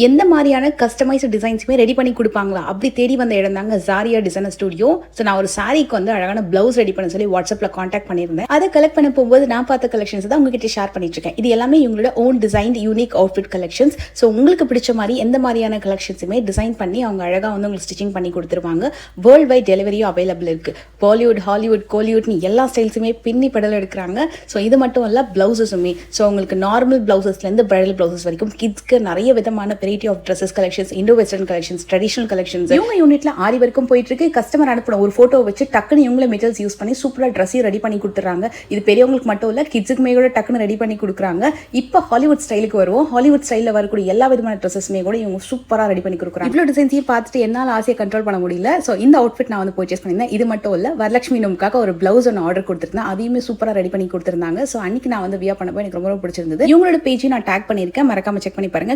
எந்த மாதிரியான customised டிசைன்ஸுமே ready பண்ணி கொடுப்பாங்களா அப்படி தேடி வந்த இடம் தாங்க ஜாரியா டிசைனர் ஸ்டுடியோ. ஸோ நான் ஒரு சாரிக்கு வந்து அழகான பிளவுஸ் ரெடி பண்ண சொல்லி வாட்ஸ்அப்பில் காண்டாக்ட் பண்ணியிருந்தேன். அதை கலெக்ட் பண்ண போகும்போது நான் பார்த்த கலெக்ஷன்ஸ் தான் உங்ககிட்ட ஷேர் பண்ணிட்டு இருக்கேன். இது எல்லாமே இவங்களோட own design unique outfit collections. So உங்களுக்கு பிடிச்ச மாதிரி எந்த மாதிரியான கலெக்ஷன்ஸுமே டிசைன் பண்ணி அவங்க அழகாக வந்து உங்களுக்கு ஸ்டிச்சிங் பண்ணி கொடுத்துருவாங்க. வேர்ல்டு வைட் டெலிவரியும் அவைலபிள் இருக்கு. பாலிவுட், ஹாலிவுட், கோலிவுட்னு எல்லா ஸ்டைல்ஸுமே பின்னி படல் எடுக்கிறாங்க. ஸோ இது மட்டும் இல்ல, பிளவுசஸுமே. ஸோ உங்களுக்கு நார்மல் பிளவுசஸ்லேருந்து பிரைடல் பிளவுசஸ் வரைக்கும் கிட்ஸ்க்கு நிறைய விதமான variety of dresses collections, Indo western collections, traditional collections இவங்க யூனிட்ல ஆரி வரைக்கும் போயிட்டு இருக்கு. கஸ்டமர் அனுப்பின ஒரு போட்டோ வச்சு டக்குன்னு இவங்கள மெட்டீரியல்ஸ் யூஸ் பண்ணி சூப்பரா ட்ரெஸ்ஸையும் ரெடி பண்ணி கொடுத்துறாங்க. இது பெரியவங்களுக்கு மட்டும் இல்ல, கிட்ஸுக்குமே கூட டக்குன்னு ரெடி பண்ணி கொடுக்குறாங்க. இப்போ ஹாலிவுட் ஸ்டைலுக்கு வருவோம். ஹாலிவுட் ஸ்டைலில் வரக்கூடிய எல்லா விதமான ட்ரெஸ்ஸஸ்மே கூட இவங்க சூப்பரா ரெடி பண்ணி கொடுக்குறாங்க. இவ்வளோ டிசைன்ஸையும் பார்த்துட்டு என்னால் ஆசையை கண்ட்ரோல் பண்ண முடியல. ஸோ இந்த அவுட்ஃபிட் நான் வந்து பர்ச்சேஸ் பண்ணியிருந்தேன். இது மட்டும் இல்ல, வரலட்சுமி நோமுக்காக ஒரு பிளவுஸ் ஒன்று ஆர்டர் கொடுத்துருந்தேன். அதையுமே சூப்பரா ரெடி பண்ணி கொடுத்துருந்தாங்க. ஸோ அன்னைக்கு நான் வந்து வியா பண்ணப்போ எனக்கு ரொம்ப பிடிச்சிருந்தது. இவங்களோட பேஜையும் நான் டேக் பண்ணியிருக்கேன், மறக்காம செக் பண்ணி பாருங்க.